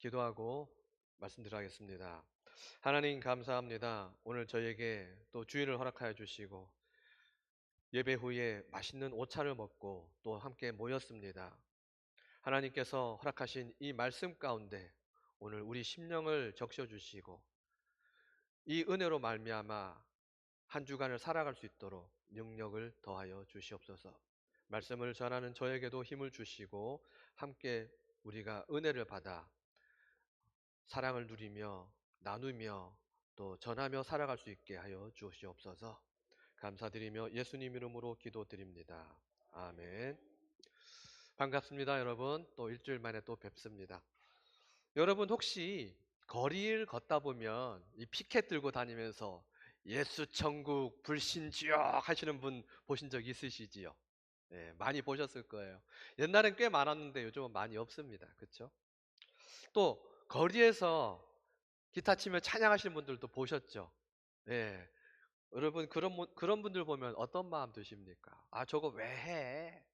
기도하고 말씀드리겠습니다. 하나님 감사합니다. 오늘 저에게 또 주일을 허락하여 주시고 예배 후에 맛있는 오차를 먹고 또 함께 모였습니다. 하나님께서 허락하신 이 말씀 가운데 오늘 우리 심령을 적셔 주시고 이 은혜로 말미암아 한 주간을 살아갈 수 있도록 능력을 더하여 주시옵소서. 말씀을 전하는 저에게도 힘을 주시고 함께 우리가 은혜를 받아 사랑을 누리며 나누며 또 전하며 살아갈 수 있게 하여 주시옵소서. 감사드리며 예수님 이름으로 기도드립니다. 아멘. 반갑습니다, 여러분. 또 일주일 만에 또 뵙습니다. 여러분 혹시 거리를 걷다 보면 이 피켓 들고 다니면서 예수 천국 불신지역 하시는 분 보신 적 있으시지요? 네, 많이 보셨을 거예요. 옛날엔 꽤 많았는데 요즘은 많이 없습니다. 그렇죠? 또 거리에서 기타 치며 찬양하시는 분들도 보셨죠? 네. 여러분 그런 분들 보면 어떤 마음 드십니까? 아, 저거 왜 해?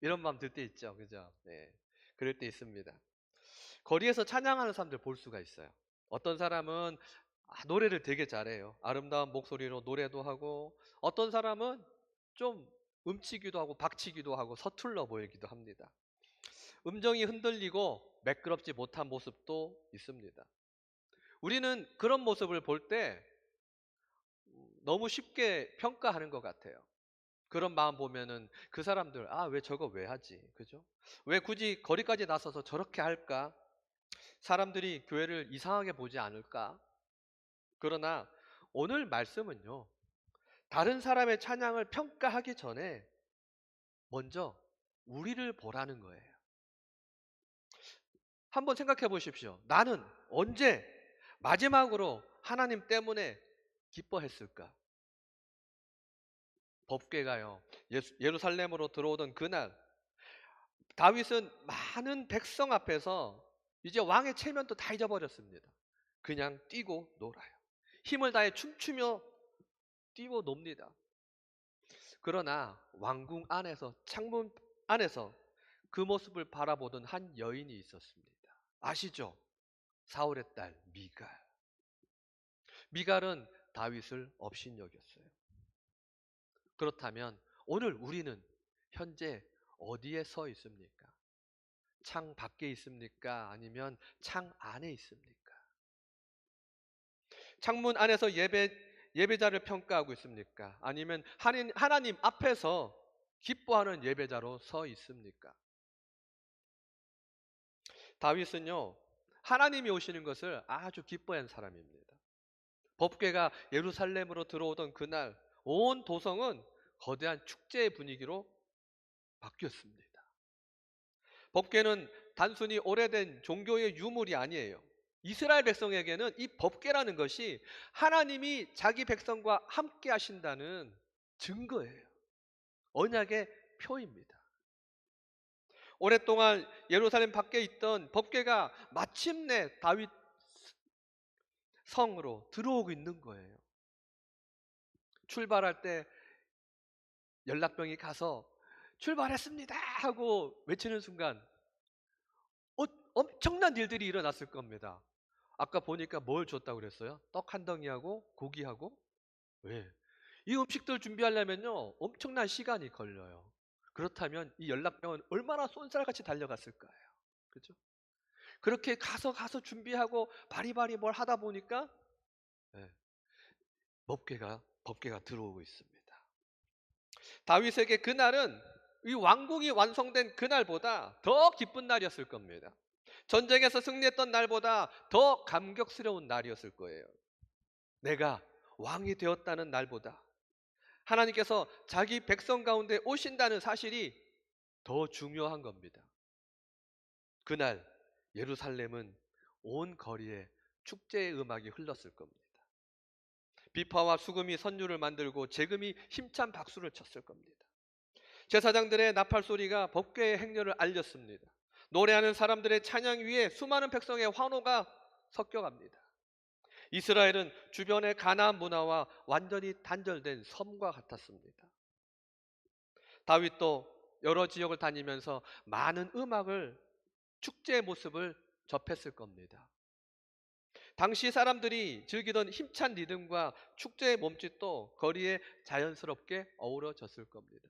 이런 마음 들 때 있죠. 그죠? 네. 그럴 때 있습니다. 거리에서 찬양하는 사람들 볼 수가 있어요. 어떤 사람은 노래를 되게 잘해요. 아름다운 목소리로 노래도 하고, 어떤 사람은 좀 음치기도 하고 박치기도 하고 서툴러 보이기도 합니다. 음정이 흔들리고 매끄럽지 못한 모습도 있습니다. 우리는 그런 모습을 볼 때 너무 쉽게 평가하는 것 같아요. 그런 마음 보면은 그 사람들, 아, 왜 저거 왜 하지? 그죠? 왜 굳이 거리까지 나서서 저렇게 할까? 사람들이 교회를 이상하게 보지 않을까? 그러나 오늘 말씀은요, 다른 사람의 찬양을 평가하기 전에 먼저 우리를 보라는 거예요. 한번 생각해 보십시오. 나는 언제 마지막으로 하나님 때문에 기뻐했을까? 법궤가요, 예루살렘으로 들어오던 그날, 다윗은 많은 백성 앞에서 이제 왕의 체면도 다 잊어버렸습니다. 그냥 뛰고 놀아요. 힘을 다해 춤추며 뛰고 놉니다. 그러나 왕궁 안에서, 창문 안에서 그 모습을 바라보던 한 여인이 있었습니다. 아시죠? 사울의 딸 미갈. 미갈은 다윗을 업신여겼어요. 그렇다면 오늘 우리는 현재 어디에 서 있습니까? 창 밖에 있습니까? 아니면 창 안에 있습니까? 창문 안에서 예배자를 평가하고 있습니까? 아니면 하나님 앞에서 기뻐하는 예배자로 서 있습니까? 다윗은요, 하나님이 오시는 것을 아주 기뻐한 사람입니다. 법궤가 예루살렘으로 들어오던 그날 온 도성은 거대한 축제의 분위기로 바뀌었습니다. 법궤는 단순히 오래된 종교의 유물이 아니에요. 이스라엘 백성에게는 이 법궤라는 것이 하나님이 자기 백성과 함께 하신다는 증거예요. 언약의 표입니다. 오랫동안 예루살렘 밖에 있던 법궤가 마침내 다윗 성으로 들어오고 있는 거예요. 출발할 때 연락병이 가서 출발했습니다 하고 외치는 순간 엄청난 일들이 일어났을 겁니다. 아까 보니까 뭘 줬다고 그랬어요? 떡 한 덩이하고 고기하고. 왜? 이 음식들 준비하려면요 엄청난 시간이 걸려요. 그렇다면 이 연락병은 얼마나 쏜살같이 달려갔을 거예요. 그죠? 그렇게 가서 준비하고 바리바리 뭘 하다 보니까 네, 법궤가 들어오고 있습니다. 다윗에게 그날은 이 왕궁이 완성된 그날보다 더 기쁜 날이었을 겁니다. 전쟁에서 승리했던 날보다 더 감격스러운 날이었을 거예요. 내가 왕이 되었다는 날보다 하나님께서 자기 백성 가운데 오신다는 사실이 더 중요한 겁니다. 그날 예루살렘은 온 거리에 축제의 음악이 흘렀을 겁니다. 비파와 수금이 선율을 만들고 재금이 힘찬 박수를 쳤을 겁니다. 제사장들의 나팔 소리가 법궤의 행렬을 알렸습니다. 노래하는 사람들의 찬양 위에 수많은 백성의 환호가 섞여갑니다. 이스라엘은 주변의 가나안 문화와 완전히 단절된 섬과 같았습니다. 다윗도 여러 지역을 다니면서 많은 음악을, 축제의 모습을 접했을 겁니다. 당시 사람들이 즐기던 힘찬 리듬과 축제의 몸짓도 거리에 자연스럽게 어우러졌을 겁니다.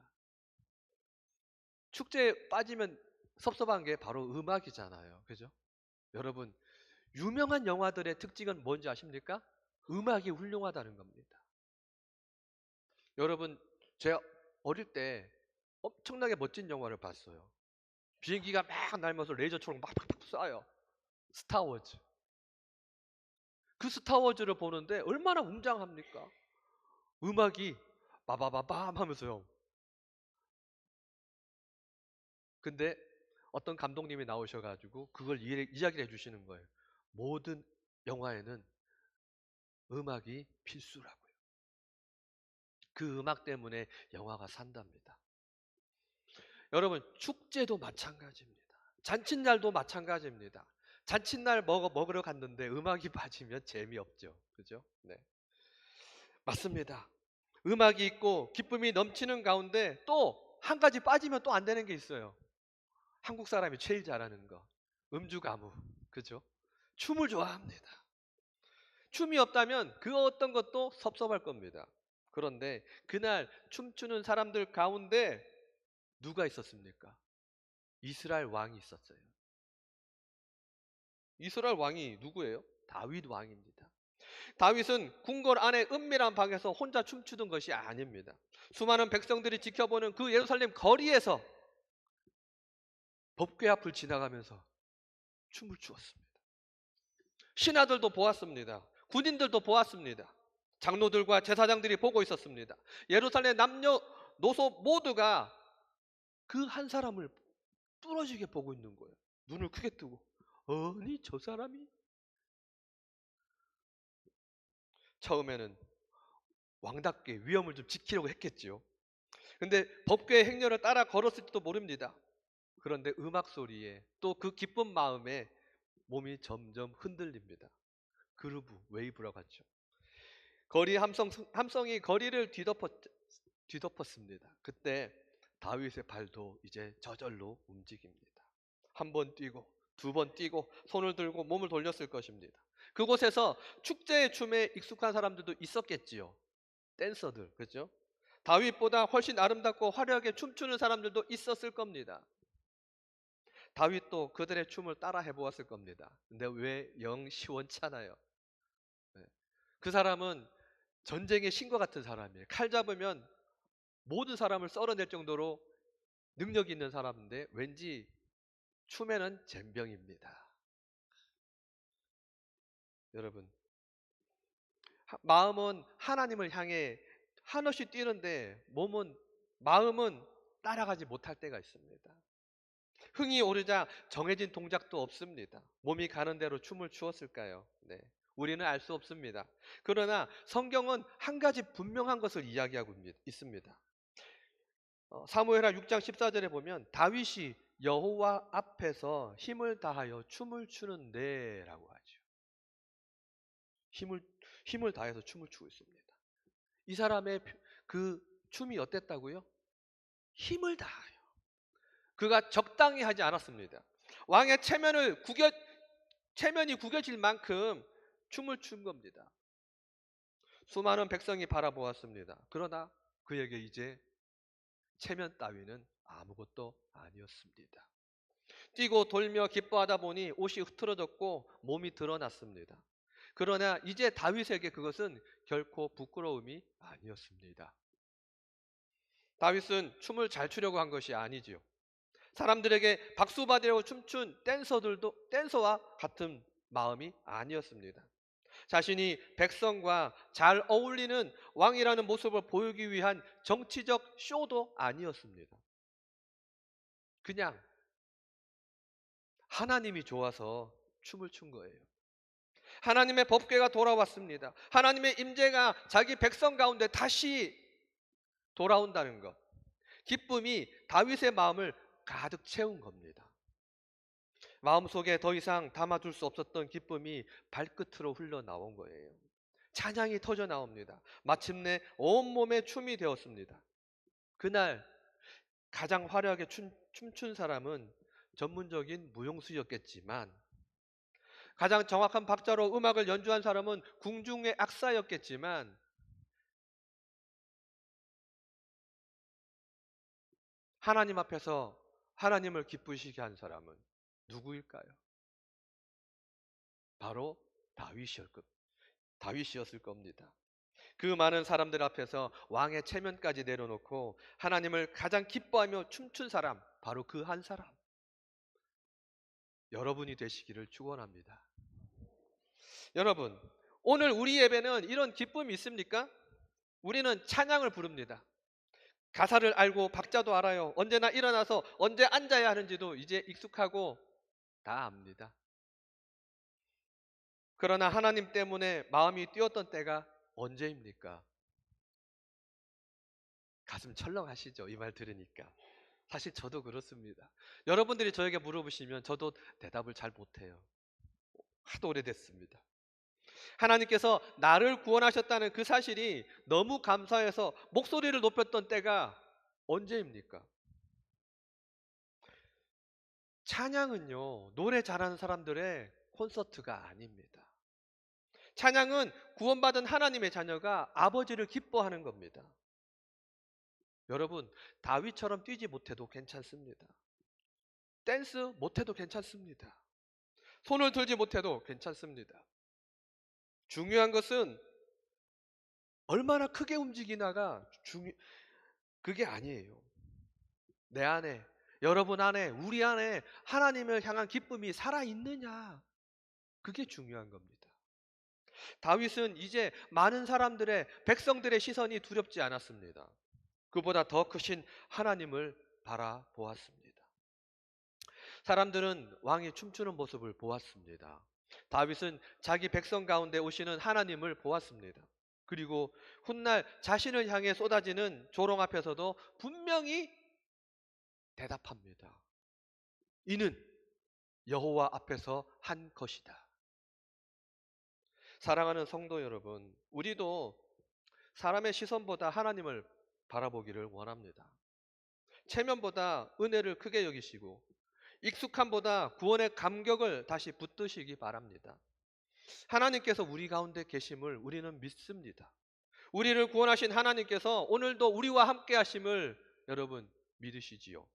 축제에 빠지면 섭섭한 게 바로 음악이잖아요. 그죠? 여러분, 유명한 영화들의 특징은 뭔지 아십니까? 음악이 훌륭하다는 겁니다. 여러분, 제가 어릴 때 엄청나게 멋진 영화를 봤어요. 비행기가 막 날면서 레이저처럼 막팍팍 쏴요. 스타워즈. 그 스타워즈를 보는데 얼마나 웅장합니까? 음악이 빠바바밤 하면서요. 근데 어떤 감독님이 나오셔가지고 그걸 이야기를 해주시는 거예요. 모든 영화에는 음악이 필수라고요. 그 음악 때문에 영화가 산답니다. 여러분, 축제도 마찬가지입니다. 잔칫날도 마찬가지입니다. 잔칫날 먹으러 갔는데 음악이 빠지면 재미없죠. 그죠? 네. 맞습니다. 음악이 있고 기쁨이 넘치는 가운데 또 한 가지 빠지면 또 안 되는 게 있어요. 한국 사람이 제일 잘하는 거. 음주가무. 그죠? 춤을 좋아합니다. 춤이 없다면 그 어떤 것도 섭섭할 겁니다. 그런데 그날 춤추는 사람들 가운데 누가 있었습니까? 이스라엘 왕이 있었어요. 이스라엘 왕이 누구예요? 다윗 왕입니다. 다윗은 궁궐 안에 은밀한 방에서 혼자 춤추던 것이 아닙니다. 수많은 백성들이 지켜보는 그 예루살렘 거리에서 법궤 앞을 지나가면서 춤을 추었습니다. 신하들도 보았습니다. 군인들도 보았습니다. 장로들과 제사장들이 보고 있었습니다. 예루살렘 남녀노소 모두가 그 한 사람을 뚫어지게 보고 있는 거예요. 눈을 크게 뜨고 아니 저 사람이 처음에는 왕답게 위엄을 좀 지키려고 했겠지요. 근데 법궤의 행렬을 따라 걸었을지도 모릅니다. 그런데 음악 소리에 또 그 기쁜 마음에 몸이 점점 흔들립니다. 그루브, 웨이브라고 하죠. 함성이 거리를 뒤덮었습니다. 그때 다윗의 발도 이제 저절로 움직입니다. 한 번 뛰고 두 번 뛰고 손을 들고 몸을 돌렸을 것입니다. 그곳에서 축제의 춤에 익숙한 사람들도 있었겠지요. 댄서들, 그죠? 다윗보다 훨씬 아름답고 화려하게 춤추는 사람들도 있었을 겁니다. 다윗도 그들의 춤을 따라 해보았을 겁니다. 근데 왜 영 시원찮아요? 네. 그 사람은 전쟁의 신과 같은 사람이에요. 칼 잡으면 모든 사람을 썰어낼 정도로 능력이 있는 사람인데 왠지 춤에는 젬병입니다. 여러분, 마음은 하나님을 향해 한없이 뛰는데 마음은 따라가지 못할 때가 있습니다. 흥이 오르자 정해진 동작도 없습니다. 몸이 가는 대로 춤을 추었을까요? 네. 우리는 알 수 없습니다. 그러나 성경은 한 가지 분명한 것을 이야기하고 있습니다. 사무엘하 6장 14절에 보면 다윗이 여호와 앞에서 힘을 다하여 춤을 추는데라고 하죠. 힘을 힘을 다해서 춤을 추고 있습니다. 이 사람의 그 춤이 어땠다고요? 힘을 다하여. 그가 적당히 하지 않았습니다. 왕의 체면이 구겨질 만큼 춤을 춘 겁니다. 수많은 백성이 바라보았습니다. 그러나 그에게 이제 체면 따위는 아무것도 아니었습니다. 뛰고 돌며 기뻐하다 보니 옷이 흐트러졌고 몸이 드러났습니다. 그러나 이제 다윗에게 그것은 결코 부끄러움이 아니었습니다. 다윗은 춤을 잘 추려고 한 것이 아니지요. 사람들에게 박수 받으려고 춤춘 댄서와 같은 마음이 아니었습니다. 자신이 백성과 잘 어울리는 왕이라는 모습을 보이기 위한 정치적 쇼도 아니었습니다. 그냥 하나님이 좋아서 춤을 춘 거예요. 하나님의 법궤가 돌아왔습니다. 하나님의 임재가 자기 백성 가운데 다시 돌아온다는 것. 기쁨이 다윗의 마음을 가득 채운 겁니다. 마음속에 더 이상 담아둘 수 없었던 기쁨이 발끝으로 흘러나온 거예요. 찬양이 터져 나옵니다. 마침내 온몸에 춤이 되었습니다. 그날 가장 화려하게 춤춘 사람은 전문적인 무용수였겠지만 가장 정확한 박자로 음악을 연주한 사람은 궁중의 악사였겠지만 하나님 앞에서 하나님을 기쁘시게 한 사람은 누구일까요? 바로 다윗이었을 겁니다. 그 많은 사람들 앞에서 왕의 체면까지 내려놓고 하나님을 가장 기뻐하며 춤춘 사람, 바로 그 한 사람. 여러분이 되시기를 축원합니다. 여러분, 오늘 우리 예배는 이런 기쁨이 있습니까? 우리는 찬양을 부릅니다. 가사를 알고 박자도 알아요. 언제나 일어나서 언제 앉아야 하는지도 이제 익숙하고 다 압니다. 그러나 하나님 때문에 마음이 뛰었던 때가 언제입니까? 가슴 철렁하시죠? 이 말 들으니까. 사실 저도 그렇습니다. 여러분들이 저에게 물어보시면 저도 대답을 잘 못해요. 하도 오래됐습니다. 하나님께서 나를 구원하셨다는 그 사실이 너무 감사해서 목소리를 높였던 때가 언제입니까? 찬양은요, 노래 잘하는 사람들의 콘서트가 아닙니다. 찬양은 구원받은 하나님의 자녀가 아버지를 기뻐하는 겁니다. 여러분, 다윗처럼 뛰지 못해도 괜찮습니다. 댄스 못해도 괜찮습니다. 손을 들지 못해도 괜찮습니다. 중요한 것은 얼마나 크게 움직이나가 그게 아니에요. 내 안에, 여러분 안에, 우리 안에 하나님을 향한 기쁨이 살아있느냐. 그게 중요한 겁니다. 다윗은 이제 많은 사람들의, 백성들의 시선이 두렵지 않았습니다. 그보다 더 크신 하나님을 바라보았습니다. 사람들은 왕이 춤추는 모습을 보았습니다. 다윗은 자기 백성 가운데 오시는 하나님을 보았습니다. 그리고 훗날 자신을 향해 쏟아지는 조롱 앞에서도 분명히 대답합니다. 이는 여호와 앞에서 한 것이다. 사랑하는 성도 여러분, 우리도 사람의 시선보다 하나님을 바라보기를 원합니다. 체면보다 은혜를 크게 여기시고 익숙함보다 구원의 감격을 다시 붙드시기 바랍니다. 하나님께서 우리 가운데 계심을 우리는 믿습니다. 우리를 구원하신 하나님께서 오늘도 우리와 함께 하심을 여러분 믿으시지요.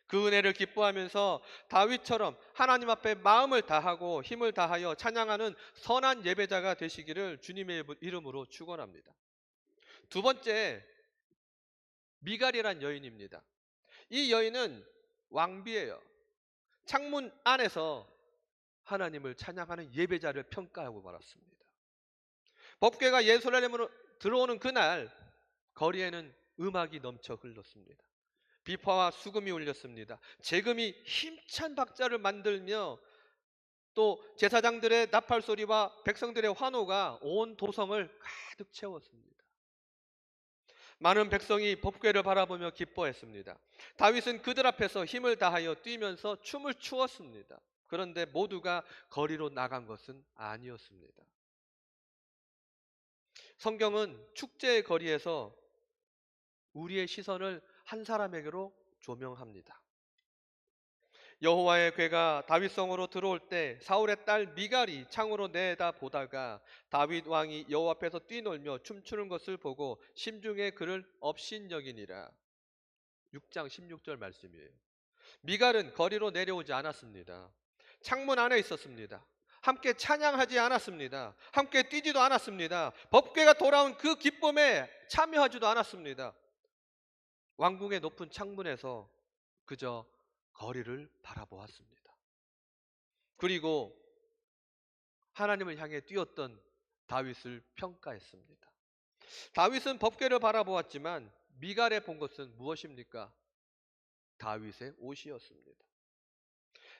그 은혜를 기뻐하면서 다윗처럼 하나님 앞에 마음을 다하고 힘을 다하여 찬양하는 선한 예배자가 되시기를 주님의 이름으로 축원합니다. 두 번째, 미갈이란 여인입니다. 이 여인은 왕비예요. 창문 안에서 하나님을 찬양하는 예배자를 평가하고 말았습니다. 법궤가 예루살렘으로 들어오는 그날 거리에는 음악이 넘쳐 흘렀습니다. 비파와 수금이 울렸습니다. 재금이 힘찬 박자를 만들며 또 제사장들의 나팔 소리와 백성들의 환호가 온 도성을 가득 채웠습니다. 많은 백성이 법궤를 바라보며 기뻐했습니다. 다윗은 그들 앞에서 힘을 다하여 뛰면서 춤을 추었습니다. 그런데 모두가 거리로 나간 것은 아니었습니다. 성경은 축제의 거리에서 우리의 시선을 한 사람에게로 조명합니다. 여호와의 궤가 다윗성으로 들어올 때 사울의 딸 미갈이 창으로 내다 보다가 다윗 왕이 여호와 앞에서 뛰놀며 춤추는 것을 보고 심중에 그를 업신여기니라. 6장 16절 말씀이에요. 미갈은 거리로 내려오지 않았습니다. 창문 안에 있었습니다. 함께 찬양하지 않았습니다. 함께 뛰지도 않았습니다. 법궤가 돌아온 그 기쁨에 참여하지도 않았습니다. 왕궁의 높은 창문에서 그저 거리를 바라보았습니다. 그리고 하나님을 향해 뛰었던 다윗을 평가했습니다. 다윗은 법궤를 바라보았지만 미갈에 본 것은 무엇입니까? 다윗의 옷이었습니다.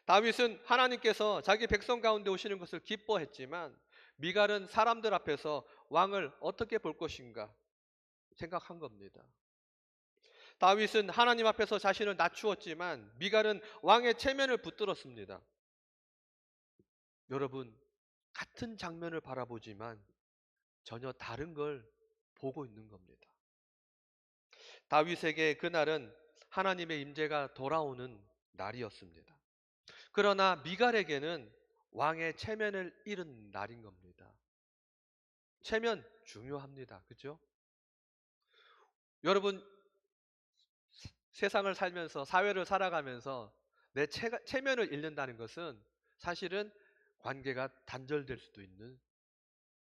다윗은 하나님께서 자기 백성 가운데 오시는 것을 기뻐했지만 미갈은 사람들 앞에서 왕을 어떻게 볼 것인가 생각한 겁니다. 다윗은 하나님 앞에서 자신을 낮추었지만 미갈은 왕의 체면을 붙들었습니다. 여러분, 같은 장면을 바라보지만 전혀 다른 걸 보고 있는 겁니다. 다윗에게 그날은 하나님의 임재가 돌아오는 날이었습니다. 그러나 미갈에게는 왕의 체면을 잃은 날인 겁니다. 체면 중요합니다. 그죠? 여러분, 세상을 살면서, 사회를 살아가면서 내 체면을 잃는다는 것은 사실은 관계가 단절될 수도 있는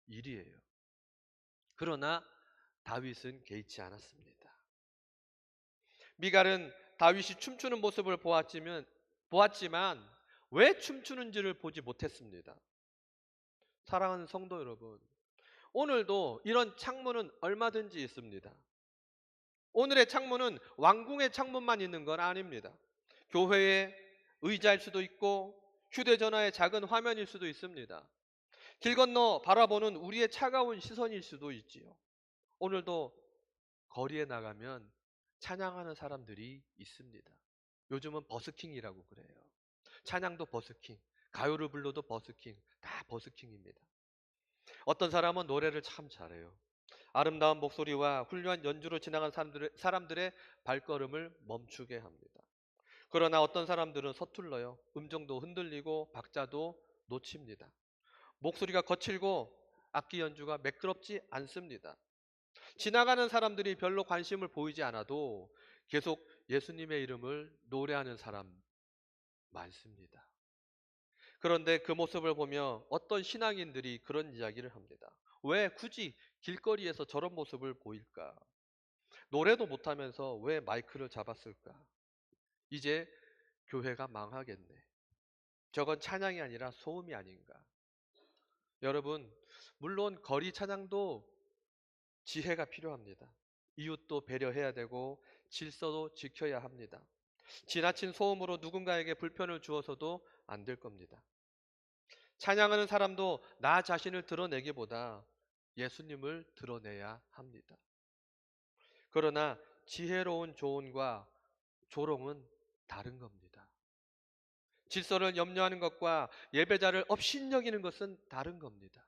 일이에요. 그러나 다윗은 개의치 않았습니다. 미갈은 다윗이 춤추는 모습을 보았지만 왜 춤추는지를 보지 못했습니다. 사랑하는 성도 여러분, 오늘도 이런 창문은 얼마든지 있습니다. 오늘의 창문은 왕궁의 창문만 있는 건 아닙니다. 교회의 의자일 수도 있고 휴대전화의 작은 화면일 수도 있습니다. 길 건너 바라보는 우리의 차가운 시선일 수도 있지요. 오늘도 거리에 나가면 찬양하는 사람들이 있습니다. 요즘은 버스킹이라고 그래요. 찬양도 버스킹, 가요를 불러도 버스킹, 다 버스킹입니다. 어떤 사람은 노래를 참 잘해요. 아름다운 목소리와 훌륭한 연주로 지나간 사람들의 발걸음을 멈추게 합니다. 그러나 어떤 사람들은 서툴러요. 음정도 흔들리고 박자도 놓칩니다. 목소리가 거칠고 악기 연주가 매끄럽지 않습니다. 지나가는 사람들이 별로 관심을 보이지 않아도 계속 예수님의 이름을 노래하는 사람 많습니다. 그런데 그 모습을 보며 어떤 신앙인들이 그런 이야기를 합니다. 왜 굳이 길거리에서 저런 모습을 보일까? 노래도 못하면서 왜 마이크를 잡았을까? 이제 교회가 망하겠네. 저건 찬양이 아니라 소음이 아닌가? 여러분, 물론 거리 찬양도 지혜가 필요합니다. 이웃도 배려해야 되고 질서도 지켜야 합니다. 지나친 소음으로 누군가에게 불편을 주어서도 안 될 겁니다. 찬양하는 사람도 나 자신을 드러내기보다 예수님을 드러내야 합니다. 그러나 지혜로운 조언과 조롱은 다른 겁니다. 질서를 염려하는 것과 예배자를 업신여기는 것은 다른 겁니다.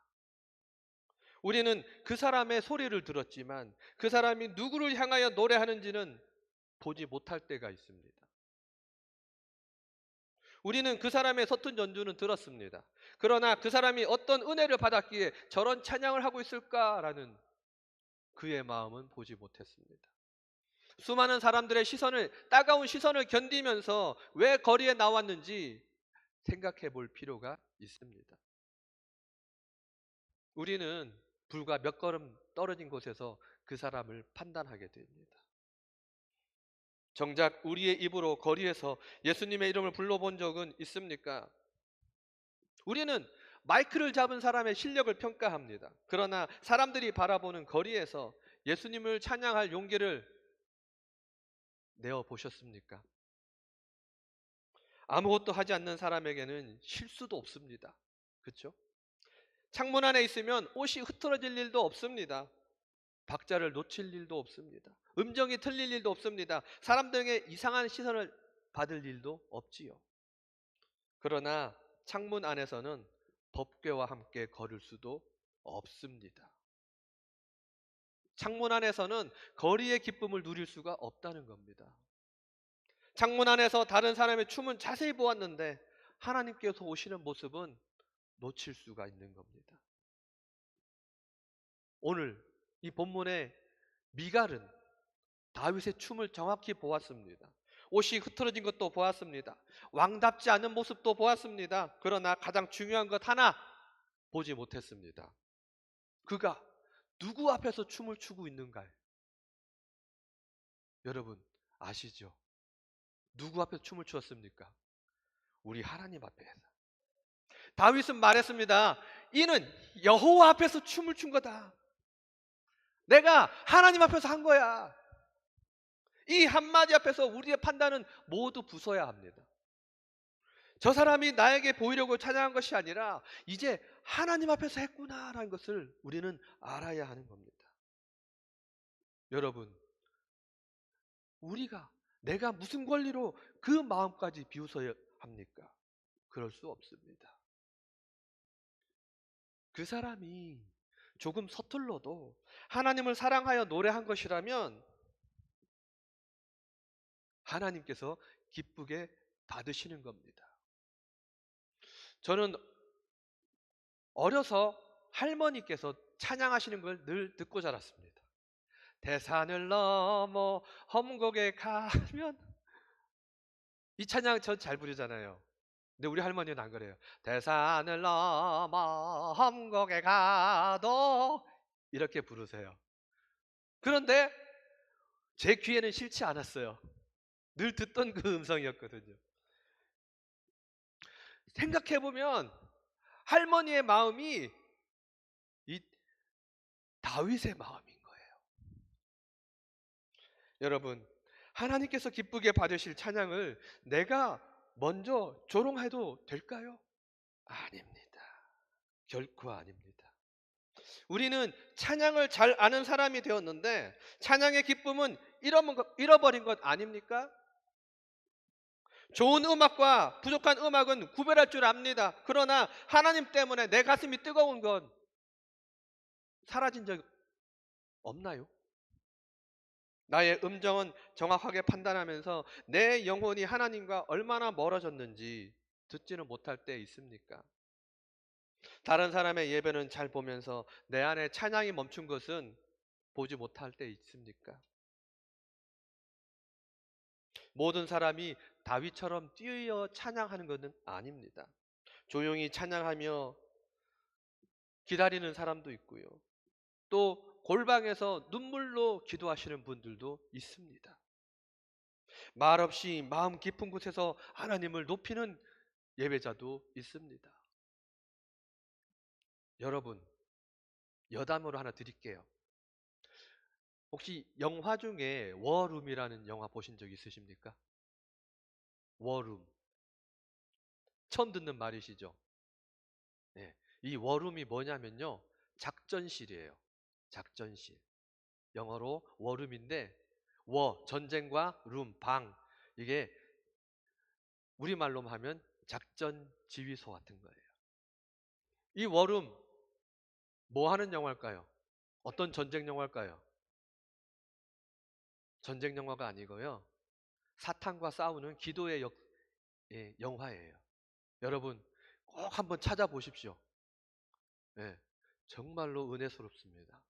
우리는 그 사람의 소리를 들었지만 그 사람이 누구를 향하여 노래하는지는 보지 못할 때가 있습니다. 우리는 그 사람의 서툰 연주는 들었습니다. 그러나 그 사람이 어떤 은혜를 받았기에 저런 찬양을 하고 있을까라는 그의 마음은 보지 못했습니다. 수많은 사람들의 따가운 시선을 견디면서 왜 거리에 나왔는지 생각해 볼 필요가 있습니다. 우리는 불과 몇 걸음 떨어진 곳에서 그 사람을 판단하게 됩니다. 정작 우리의 입으로 거리에서 예수님의 이름을 불러본 적은 있습니까? 우리는 마이크를 잡은 사람의 실력을 평가합니다. 그러나 사람들이 바라보는 거리에서 예수님을 찬양할 용기를 내어 보셨습니까? 아무것도 하지 않는 사람에게는 실수도 없습니다. 그렇죠? 창문 안에 있으면 옷이 흐트러질 일도 없습니다. 박자를 놓칠 일도 없습니다. 음정이 틀릴 일도 없습니다. 사람들에게 이상한 시선을 받을 일도 없지요. 그러나 창문 안에서는 법궤와 함께 걸을 수도 없습니다. 창문 안에서는 거리의 기쁨을 누릴 수가 없다는 겁니다. 창문 안에서 다른 사람의 춤은 자세히 보았는데 하나님께서 오시는 모습은 놓칠 수가 있는 겁니다. 오늘 이 본문의 미갈은 다윗의 춤을 정확히 보았습니다. 옷이 흐트러진 것도 보았습니다. 왕답지 않은 모습도 보았습니다. 그러나 가장 중요한 것 하나 보지 못했습니다. 그가 누구 앞에서 춤을 추고 있는가요? 여러분 아시죠? 누구 앞에서 춤을 추었습니까? 우리 하나님 앞에서. 다윗은 말했습니다. 이는 여호와 앞에서 춤을 춘 거다. 내가 하나님 앞에서 한 거야. 이 한마디 앞에서 우리의 판단은 모두 부서야 합니다. 저 사람이 나에게 보이려고 찬양한 것이 아니라 이제 하나님 앞에서 했구나라는 것을 우리는 알아야 하는 겁니다. 여러분, 내가 무슨 권리로 그 마음까지 비웃어야 합니까? 그럴 수 없습니다. 그 사람이 조금 서툴러도 하나님을 사랑하여 노래한 것이라면 하나님께서 기쁘게 받으시는 겁니다. 저는 어려서 할머니께서 찬양하시는 걸 늘 듣고 자랐습니다. 대산을 넘어 험곡에 가면, 이 찬양 저 잘 부르잖아요. 근데 우리 할머니는 안 그래요. 대산을 넘어 험곡에 가도 이렇게 부르세요. 그런데 제 귀에는 싫지 않았어요. 늘 듣던 그 음성이었거든요. 생각해보면 할머니의 마음이 이 다윗의 마음인 거예요. 여러분, 하나님께서 기쁘게 받으실 찬양을 내가 먼저 조롱해도 될까요? 아닙니다. 결코 아닙니다. 우리는 찬양을 잘 아는 사람이 되었는데 찬양의 기쁨은 잃어버린 것 아닙니까? 좋은 음악과 부족한 음악은 구별할 줄 압니다. 그러나 하나님 때문에 내 가슴이 뜨거운 건 사라진 적 없나요? 나의 음정은 정확하게 판단하면서 내 영혼이 하나님과 얼마나 멀어졌는지 듣지는 못할 때 있습니까? 다른 사람의 예배는 잘 보면서 내 안에 찬양이 멈춘 것은 보지 못할 때 있습니까? 모든 사람이 다윗처럼 뛰어 찬양하는 것은 아닙니다. 조용히 찬양하며 기다리는 사람도 있고요. 또 골방에서 눈물로 기도하시는 분들도 있습니다. 말없이 마음 깊은 곳에서 하나님을 높이는 예배자도 있습니다. 여러분, 여담으로 하나 드릴게요. 혹시 영화 중에 워룸이라는 영화 보신 적 있으십니까? 워룸. 처음 듣는 말이시죠? 네. 이 워룸이 뭐냐면요. 작전실이에요. 작전실. 영어로 워룸인데, 전쟁과 룸, 방. 이게 우리말로 하면 작전 지휘소 같은 거예요. 이 워룸, 뭐 하는 영화일까요? 어떤 전쟁 영화일까요? 전쟁 영화가 아니고요. 사탄과 싸우는 기도의 영화예요. 여러분, 꼭 한번 찾아보십시오. 예, 정말로 은혜스럽습니다.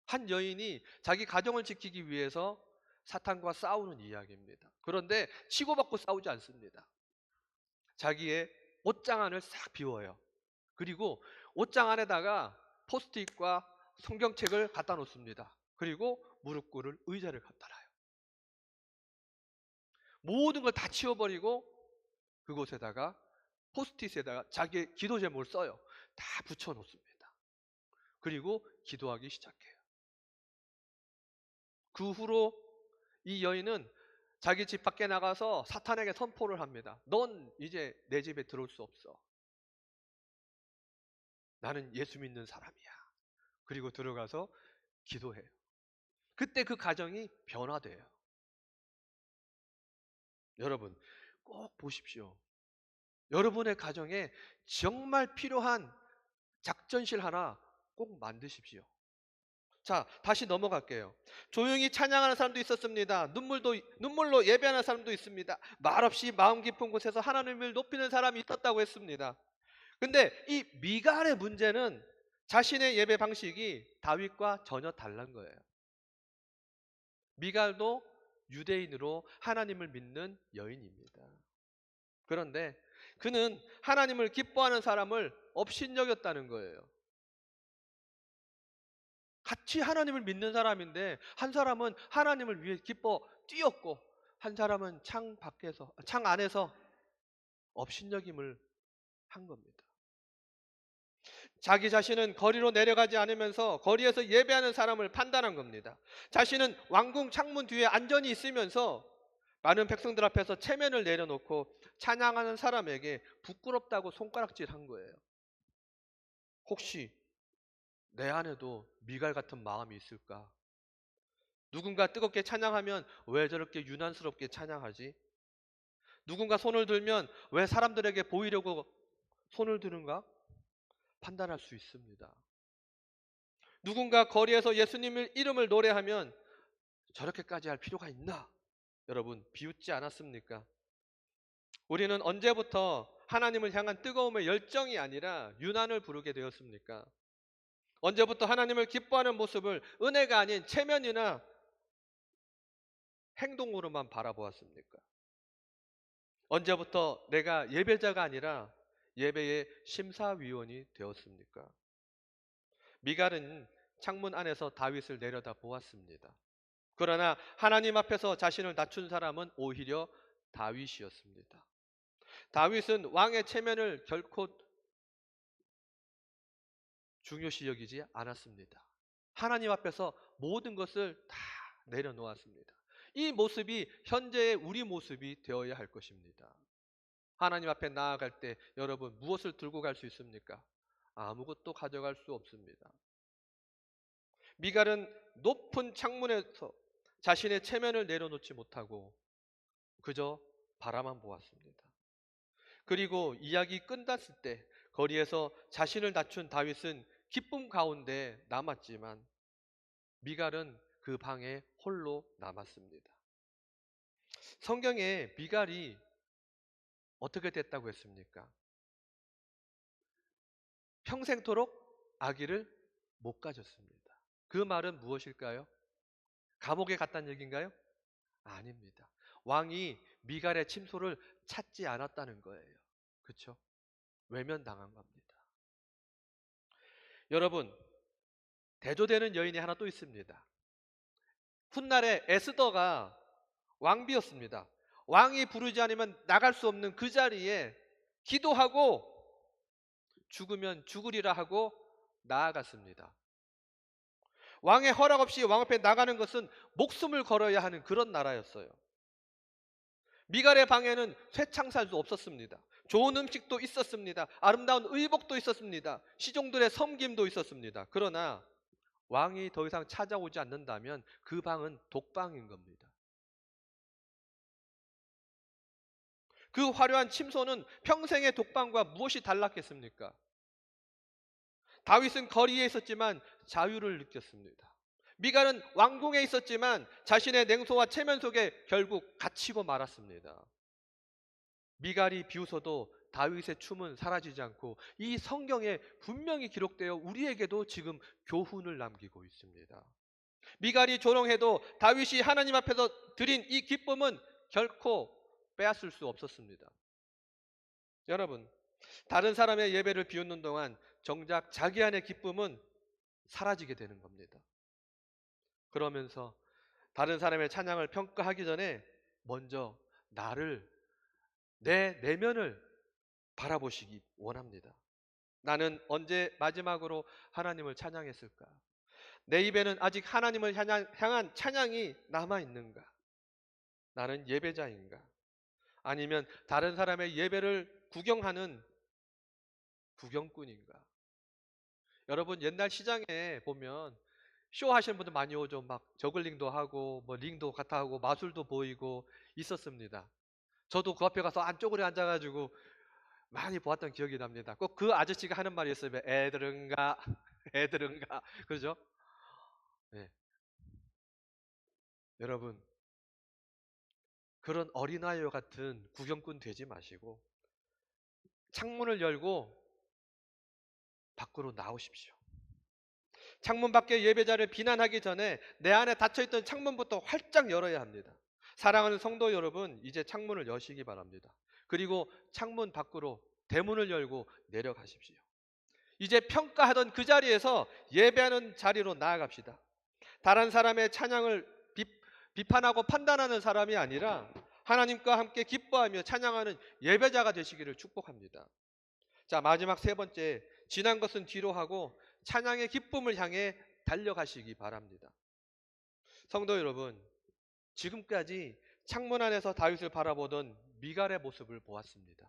한 여인이 자기 가정을 지키기 위해서 사탄과 싸우는 이야기입니다. 그런데 치고받고 싸우지 않습니다. 자기의 옷장 안을 싹 비워요. 그리고 옷장 안에다가 포스트잇과 성경책을 갖다 놓습니다. 그리고 무릎 꿇을 의자를 갖다 놔요. 모든 걸 다 치워버리고 그곳에다가 포스트잇에다가 자기의 기도 제목을 써요. 다 붙여놓습니다. 그리고 기도하기 시작해요. 그 후로 이 여인은 자기 집 밖에 나가서 사탄에게 선포를 합니다. 넌 이제 내 집에 들어올 수 없어. 나는 예수 믿는 사람이야. 그리고 들어가서 기도해요. 그때 그 가정이 변화돼요. 여러분, 꼭 보십시오. 여러분의 가정에 정말 필요한 작전실 하나 꼭 만드십시오. 자, 다시 넘어갈게요. 조용히 찬양하는 사람도 있었습니다. 눈물로 예배하는 사람도 있습니다. 말없이 마음 깊은 곳에서 하나님을 높이는 사람이 있었다고 했습니다. 근데 이 미갈의 문제는 자신의 예배 방식이 다윗과 전혀 다른 거예요. 미갈도 유대인으로 하나님을 믿는 여인입니다. 그런데 그는 하나님을 기뻐하는 사람을 업신여겼다는 거예요. 같이 하나님을 믿는 사람인데 한 사람은 하나님을 위해 기뻐 뛰었고 한 사람은 창 안에서 업신여김을 한 겁니다. 자기 자신은 거리로 내려가지 않으면서 거리에서 예배하는 사람을 판단한 겁니다. 자신은 왕궁 창문 뒤에 안전히 있으면서 많은 백성들 앞에서 체면을 내려놓고 찬양하는 사람에게 부끄럽다고 손가락질한 거예요. 혹시 내 안에도 미갈 같은 마음이 있을까? 누군가 뜨겁게 찬양하면 왜 저렇게 유난스럽게 찬양하지? 누군가 손을 들면 왜 사람들에게 보이려고 손을 드는가? 판단할 수 있습니다. 누군가 거리에서 예수님의 이름을 노래하면 저렇게까지 할 필요가 있나? 여러분, 비웃지 않았습니까? 우리는 언제부터 하나님을 향한 뜨거움의 열정이 아니라 유난을 부르게 되었습니까? 언제부터 하나님을 기뻐하는 모습을 은혜가 아닌 체면이나 행동으로만 바라보았습니까? 언제부터 내가 예배자가 아니라 예배의 심사위원이 되었습니까? 미갈은 창문 안에서 다윗을 내려다 보았습니다. 그러나 하나님 앞에서 자신을 낮춘 사람은 오히려 다윗이었습니다. 다윗은 왕의 체면을 결코 중요시 여기지 않았습니다. 하나님 앞에서 모든 것을 다 내려놓았습니다. 이 모습이 현재의 우리 모습이 되어야 할 것입니다. 하나님 앞에 나아갈 때 여러분 무엇을 들고 갈 수 있습니까? 아무것도 가져갈 수 없습니다. 미갈은 높은 창문에서 자신의 체면을 내려놓지 못하고 그저 바라만 보았습니다. 그리고 이야기 끝났을 때 거리에서 자신을 낮춘 다윗은 기쁨 가운데 남았지만 미갈은 그 방에 홀로 남았습니다. 성경에 미갈이 어떻게 됐다고 했습니까? 평생토록 아기를 못 가졌습니다. 그 말은 무엇일까요? 감옥에 갔다는 얘기인가요? 아닙니다. 왕이 미갈의 침소를 찾지 않았다는 거예요. 그렇죠? 외면당한 겁니다. 여러분, 대조되는 여인이 하나 또 있습니다. 훗날에 에스더가 왕비였습니다. 왕이 부르지 않으면 나갈 수 없는 그 자리에 기도하고 죽으면 죽으리라 하고 나아갔습니다. 왕의 허락 없이 왕 앞에 나가는 것은 목숨을 걸어야 하는 그런 나라였어요. 미갈의 방에는 쇠창살도 없었습니다. 좋은 음식도 있었습니다. 아름다운 의복도 있었습니다. 시종들의 섬김도 있었습니다. 그러나 왕이 더 이상 찾아오지 않는다면 그 방은 독방인 겁니다. 그 화려한 침소는 평생의 독방과 무엇이 달랐겠습니까? 다윗은 거리에 있었지만 자유를 느꼈습니다. 미갈은 왕궁에 있었지만 자신의 냉소와 체면 속에 결국 갇히고 말았습니다. 미갈이 비웃어도 다윗의 춤은 사라지지 않고 이 성경에 분명히 기록되어 우리에게도 지금 교훈을 남기고 있습니다. 미갈이 조롱해도 다윗이 하나님 앞에서 드린 이 기쁨은 결코 빼앗을 수 없었습니다. 여러분, 다른 사람의 예배를 비웃는 동안 정작 자기 안의 기쁨은 사라지게 되는 겁니다. 그러면서 다른 사람의 찬양을 평가하기 전에 먼저 나를, 내 내면을 바라보시기 원합니다. 나는 언제 마지막으로 하나님을 찬양했을까? 내 입에는 아직 하나님을 향한 찬양이 남아있는가? 나는 예배자인가? 아니면 다른 사람의 예배를 구경하는 구경꾼인가? 여러분 옛날 시장에 보면 쇼 하시는 분들 많이 오죠. 막 저글링도 하고 뭐 링도 갖다 하고 마술도 보이고 있었습니다. 저도 그 앞에 가서 안쪽으로 앉아가지고 많이 보았던 기억이 납니다. 꼭 그 아저씨가 하는 말이 있어요. 애들은가 애들은가 그죠? 네. 여러분 그런 어린아이와 같은 구경꾼 되지 마시고 창문을 열고 밖으로 나오십시오. 창문 밖에 예배자를 비난하기 전에 내 안에 닫혀있던 창문부터 활짝 열어야 합니다. 사랑하는 성도 여러분, 이제 창문을 여시기 바랍니다. 그리고 창문 밖으로 대문을 열고 내려가십시오. 이제 평가하던 그 자리에서 예배하는 자리로 나아갑시다. 다른 사람의 찬양을 비판하고 판단하는 사람이 아니라 하나님과 함께 기뻐하며 찬양하는 예배자가 되시기를 축복합니다. 자, 마지막 세 번째, 지난 것은 뒤로 하고 찬양의 기쁨을 향해 달려가시기 바랍니다. 성도 여러분, 지금까지 창문 안에서 다윗을 바라보던 미갈의 모습을 보았습니다.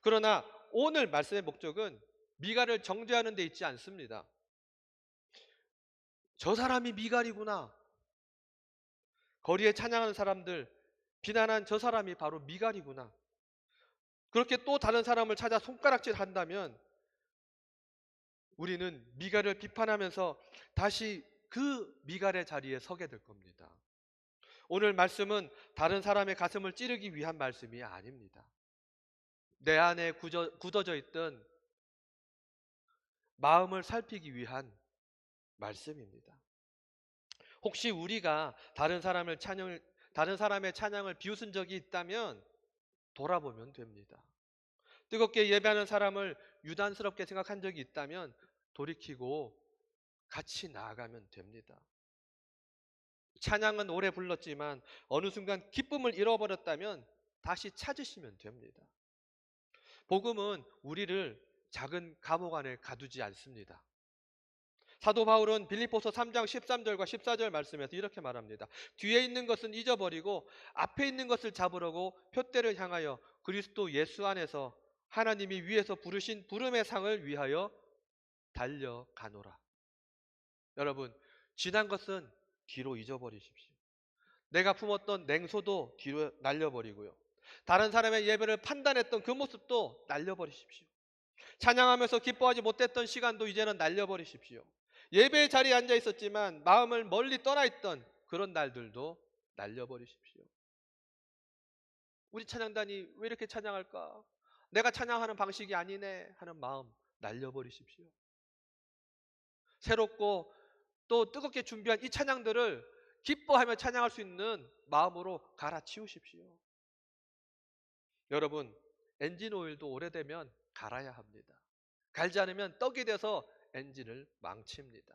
그러나 오늘 말씀의 목적은 미갈을 정죄하는 데 있지 않습니다. 저 사람이 미갈이구나. 거리에 찬양하는 사람들 비난한 저 사람이 바로 미갈이구나. 그렇게 또 다른 사람을 찾아 손가락질 한다면 우리는 미갈을 비판하면서 다시 그 미갈의 자리에 서게 될 겁니다. 오늘 말씀은 다른 사람의 가슴을 찌르기 위한 말씀이 아닙니다. 내 안에 굳어져 있던 마음을 살피기 위한 말씀입니다. 혹시 우리가 다른 사람의 찬양을 비웃은 적이 있다면 돌아보면 됩니다. 뜨겁게 예배하는 사람을 유단스럽게 생각한 적이 있다면 돌이키고 같이 나아가면 됩니다. 찬양은 오래 불렀지만 어느 순간 기쁨을 잃어버렸다면 다시 찾으시면 됩니다. 복음은 우리를 작은 감옥 안에 가두지 않습니다. 사도 바울은 빌립보서 3장 13절과 14절 말씀에서 이렇게 말합니다. 뒤에 있는 것은 잊어버리고 앞에 있는 것을 잡으려고 표대를 향하여 그리스도 예수 안에서 하나님이 위에서 부르신 부름의 상을 위하여 달려가노라. 여러분, 지난 것은 뒤로 잊어버리십시오. 내가 품었던 냉소도 뒤로 날려버리고요. 다른 사람의 예배를 판단했던 그 모습도 날려버리십시오. 찬양하면서 기뻐하지 못했던 시간도 이제는 날려버리십시오. 예배의 자리에 앉아 있었지만 마음을 멀리 떠나 있던 그런 날들도 날려버리십시오. 우리 찬양단이 왜 이렇게 찬양할까? 내가 찬양하는 방식이 아니네 하는 마음 날려버리십시오. 새롭고 또 뜨겁게 준비한 이 찬양들을 기뻐하며 찬양할 수 있는 마음으로 갈아치우십시오. 여러분, 엔진 오일도 오래되면 갈아야 합니다. 갈지 않으면 떡이 돼서 엔진을 망칩니다.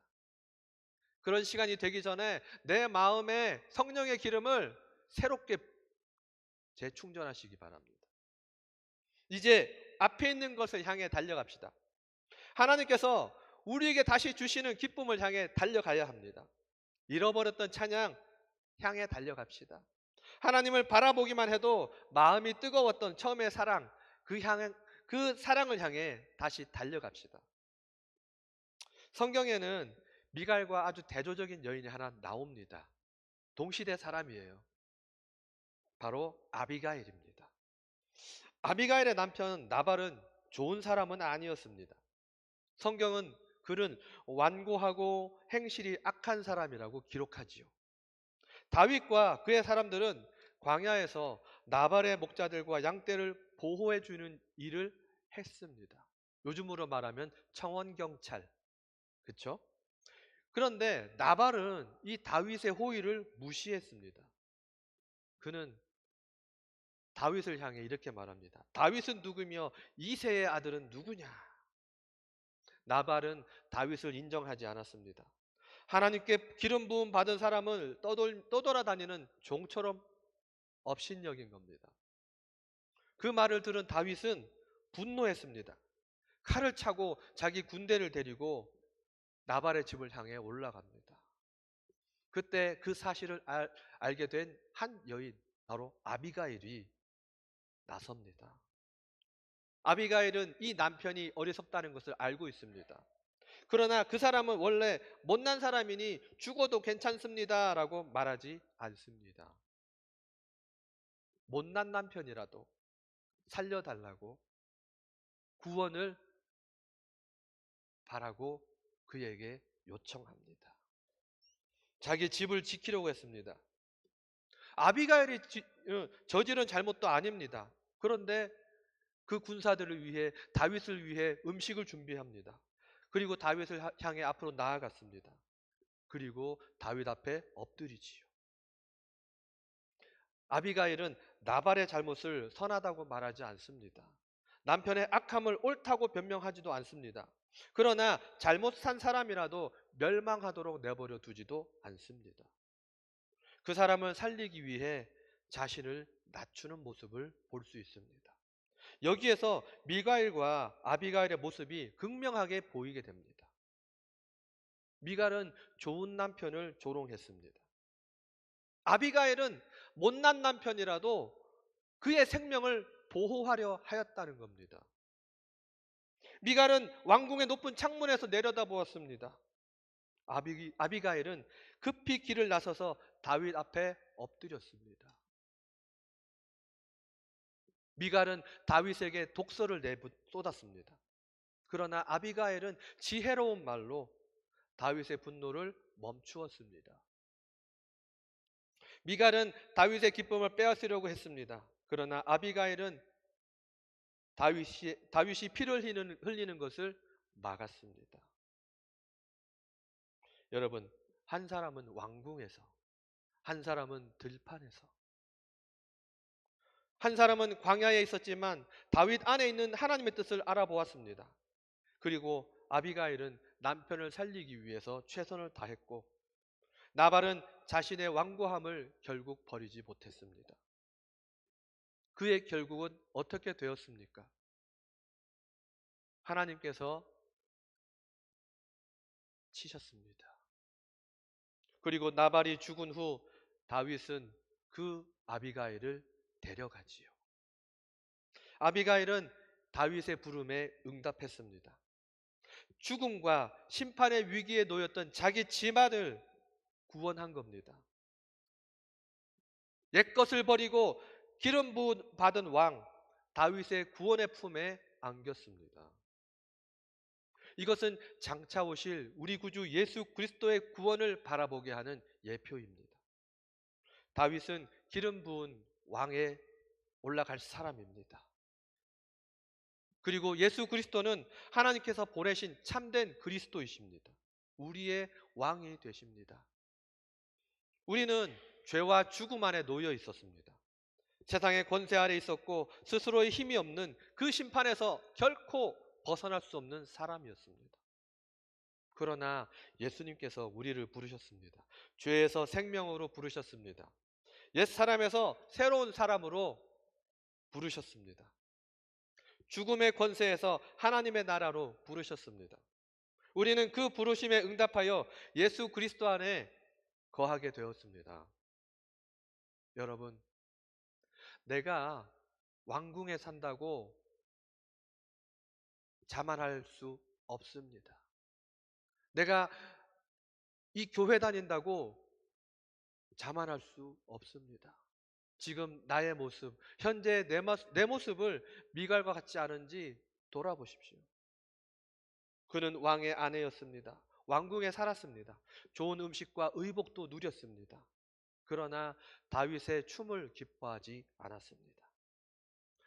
그런 시간이 되기 전에 내 마음에 성령의 기름을 새롭게 재충전하시기 바랍니다. 이제 앞에 있는 것을 향해 달려갑시다. 하나님께서 우리에게 다시 주시는 기쁨을 향해 달려가야 합니다. 잃어버렸던 찬양 향해 달려갑시다. 하나님을 바라보기만 해도 마음이 뜨거웠던 처음의 사랑, 그 사랑을 향해 다시 달려갑시다. 성경에는 미갈과 아주 대조적인 여인이 하나 나옵니다. 동시대 사람이에요. 바로 아비가일입니다. 아비가일의 남편 나발은 좋은 사람은 아니었습니다. 성경은 그는 완고하고 행실이 악한 사람이라고 기록하지요. 다윗과 그의 사람들은 광야에서 나발의 목자들과 양떼를 보호해 주는 일을 했습니다. 요즘으로 말하면 청원경찰. 그렇죠? 그런데 나발은 이 다윗의 호의를 무시했습니다. 그는 다윗을 향해 이렇게 말합니다. 다윗은 누구며 이새의 아들은 누구냐? 나발은 다윗을 인정하지 않았습니다. 하나님께 기름 부음 받은 사람을 떠돌아다니는 종처럼 업신여긴 겁니다. 그 말을 들은 다윗은 분노했습니다. 칼을 차고 자기 군대를 데리고 나발의 집을 향해 올라갑니다. 그때 그 사실을 알게 된 한 여인, 바로 아비가일이 나섭니다. 아비가일은 이 남편이 어리석다는 것을 알고 있습니다. 그러나 그 사람은 원래 못난 사람이니 죽어도 괜찮습니다 라고 말하지 않습니다. 못난 남편이라도 살려달라고 구원을 바라고 그에게 요청합니다. 자기 집을 지키려고 했습니다. 아비가일이 저지른 잘못도 아닙니다. 그런데 그 군사들을 위해, 다윗을 위해 음식을 준비합니다. 그리고 다윗을 향해 앞으로 나아갔습니다. 그리고 다윗 앞에 엎드리지요. 아비가일은 나발의 잘못을 선하다고 말하지 않습니다. 남편의 악함을 옳다고 변명하지도 않습니다. 그러나 잘못 산 사람이라도 멸망하도록 내버려 두지도 않습니다. 그 사람을 살리기 위해 자신을 낮추는 모습을 볼 수 있습니다. 여기에서 미가엘과 아비가일의 모습이 극명하게 보이게 됩니다. 미갈은 좋은 남편을 조롱했습니다. 아비가일은 못난 남편이라도 그의 생명을 보호하려 하였다는 겁니다. 미갈은 왕궁의 높은 창문에서 내려다보았습니다. 아비가일은 급히 길을 나서서 다윗 앞에 엎드렸습니다. 미갈은 다윗에게 독서를 쏟았습니다. 그러나 아비가일은 지혜로운 말로 다윗의 분노를 멈추었습니다. 미갈은 다윗의 기쁨을 빼앗으려고 했습니다. 그러나 아비가일은 다윗이 피를 흘리는 것을 막았습니다. 여러분, 한 사람은 왕궁에서, 한 사람은 들판에서, 한 사람은 광야에 있었지만 다윗 안에 있는 하나님의 뜻을 알아보았습니다. 그리고 아비가일은 남편을 살리기 위해서 최선을 다했고, 나발은 자신의 완고함을 결국 버리지 못했습니다. 그의 결국은 어떻게 되었습니까? 하나님께서 치셨습니다. 그리고 나발이 죽은 후 다윗은 그 아비가일을 데려가지요. 아비가일은 다윗의 부름에 응답했습니다. 죽음과 심판의 위기에 놓였던 자기 집안을 구원한 겁니다. 옛것을 버리고 기름 부음 받은 왕 다윗의 구원의 품에 안겼습니다. 이것은 장차 오실 우리 구주 예수 그리스도의 구원을 바라보게 하는 예표입니다. 다윗은 기름 부은 왕에 올라갈 사람입니다. 그리고 예수 그리스도는 하나님께서 보내신 참된 그리스도이십니다. 우리의 왕이 되십니다. 우리는 죄와 죽음 안에 놓여 있었습니다. 세상의 권세 아래 있었고 스스로의 힘이 없는 그 심판에서 결코 벗어날 수 없는 사람이었습니다. 그러나 예수님께서 우리를 부르셨습니다. 죄에서 생명으로 부르셨습니다. 옛 사람에서 새로운 사람으로 부르셨습니다. 죽음의 권세에서 하나님의 나라로 부르셨습니다. 우리는 그 부르심에 응답하여 예수 그리스도 안에 거하게 되었습니다. 여러분, 내가 왕궁에 산다고 자만할 수 없습니다. 내가 이 교회 다닌다고 자만할 수 없습니다. 지금 나의 모습, 현재 내 모습을 미갈과 같지 않은지 돌아보십시오. 그는 왕의 아내였습니다. 왕궁에 살았습니다. 좋은 음식과 의복도 누렸습니다. 그러나 다윗의 춤을 기뻐하지 않았습니다.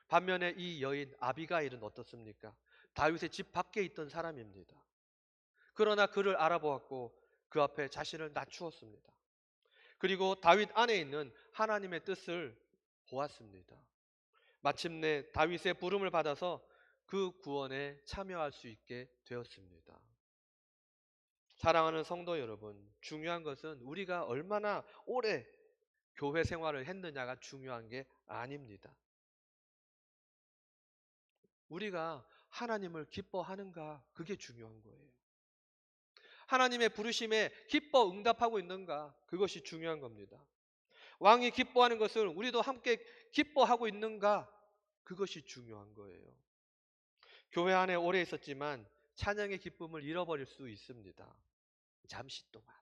반면에 이 여인 아비가일은 어떻습니까? 다윗의 집 밖에 있던 사람입니다. 그러나 그를 알아보았고 그 앞에 자신을 낮추었습니다. 그리고 다윗 안에 있는 하나님의 뜻을 보았습니다. 마침내 다윗의 부름을 받아서 그 구원에 참여할 수 있게 되었습니다. 사랑하는 성도 여러분, 중요한 것은 우리가 얼마나 오래 교회 생활을 했느냐가 중요한 게 아닙니다. 우리가 하나님을 기뻐하는가, 그게 중요한 거예요. 하나님의 부르심에 기뻐 응답하고 있는가, 그것이 중요한 겁니다. 왕이 기뻐하는 것을 우리도 함께 기뻐하고 있는가, 그것이 중요한 거예요. 교회 안에 오래 있었지만 찬양의 기쁨을 잃어버릴 수 있습니다. 잠시 동안.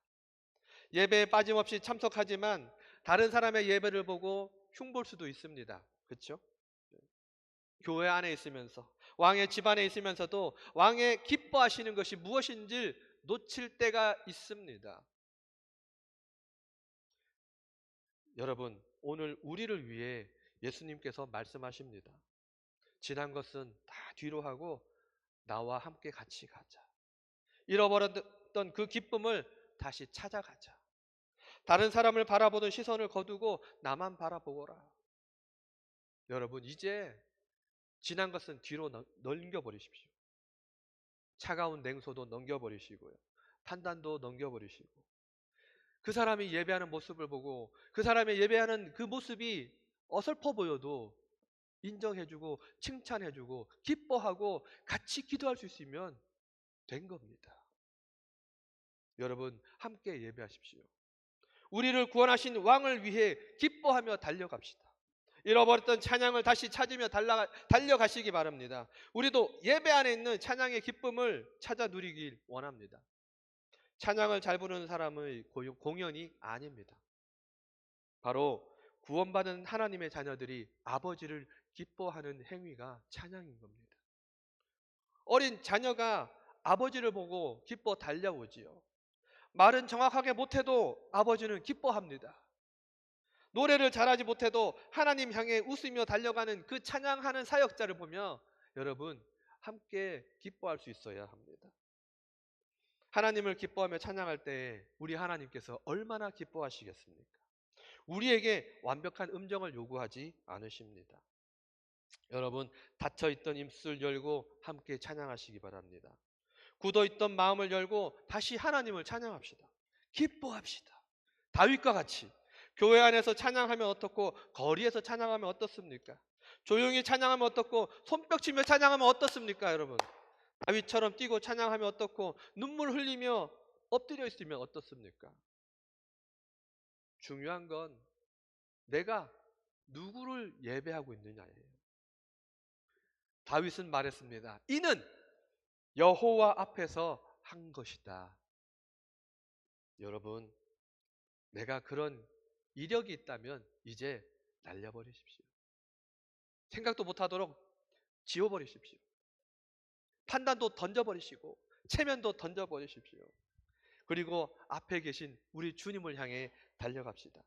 예배에 빠짐없이 참석하지만 다른 사람의 예배를 보고 흉볼 수도 있습니다. 그렇죠? 교회 안에 있으면서 왕의 집 안에 있으면서도 왕의 기뻐하시는 것이 무엇인지 놓칠 때가 있습니다. 여러분, 오늘 우리를 위해 예수님께서 말씀하십니다. 지난 것은 다 뒤로 하고 나와 함께 같이 가자. 잃어버렸던 그 기쁨을 다시 찾아가자. 다른 사람을 바라보던 시선을 거두고 나만 바라보거라. 여러분, 이제 지난 것은 뒤로 넘겨버리십시오. 차가운 냉소도 넘겨버리시고요. 판단도 넘겨버리시고, 그 사람이 예배하는 모습을 보고 그 사람의 예배하는 그 모습이 어설퍼 보여도 인정해주고 칭찬해주고 기뻐하고 같이 기도할 수 있으면 된 겁니다. 여러분, 함께 예배하십시오. 우리를 구원하신 왕을 위해 기뻐하며 달려갑시다. 잃어버렸던 찬양을 다시 찾으며 달려가시기 바랍니다. 우리도 예배 안에 있는 찬양의 기쁨을 찾아 누리길 원합니다. 찬양을 잘 부르는 사람의 공연이 아닙니다. 바로 구원받은 하나님의 자녀들이 아버지를 기뻐하는 행위가 찬양인 겁니다. 어린 자녀가 아버지를 보고 기뻐 달려오지요. 말은 정확하게 못해도 아버지는 기뻐합니다. 노래를 잘하지 못해도 하나님 향해 웃으며 달려가는 그 찬양하는 사역자를 보며 여러분 함께 기뻐할 수 있어야 합니다. 하나님을 기뻐하며 찬양할 때 우리 하나님께서 얼마나 기뻐하시겠습니까? 우리에게 완벽한 음정을 요구하지 않으십니다. 여러분, 닫혀있던 입술 열고 함께 찬양하시기 바랍니다. 굳어있던 마음을 열고 다시 하나님을 찬양합시다. 기뻐합시다. 다윗과 같이 교회 안에서 찬양하면 어떻고 거리에서 찬양하면 어떻습니까? 조용히 찬양하면 어떻고 손뼉치며 찬양하면 어떻습니까, 여러분? 다윗처럼 뛰고 찬양하면 어떻고 눈물 흘리며 엎드려 있으면 어떻습니까? 중요한 건 내가 누구를 예배하고 있느냐예요. 다윗은 말했습니다. 이는 여호와 앞에서 한 것이다. 여러분, 내가 그런 이력이 있다면 이제 날려버리십시오. 생각도 못하도록 지워버리십시오. 판단도 던져버리시고 체면도 던져버리십시오. 그리고 앞에 계신 우리 주님을 향해 달려갑시다.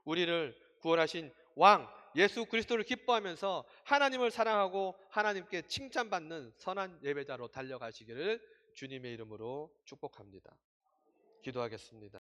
우리를 구원하신 왕 예수 그리스도를 기뻐하면서 하나님을 사랑하고 하나님께 칭찬받는 선한 예배자로 달려가시기를 주님의 이름으로 축복합니다. 기도하겠습니다.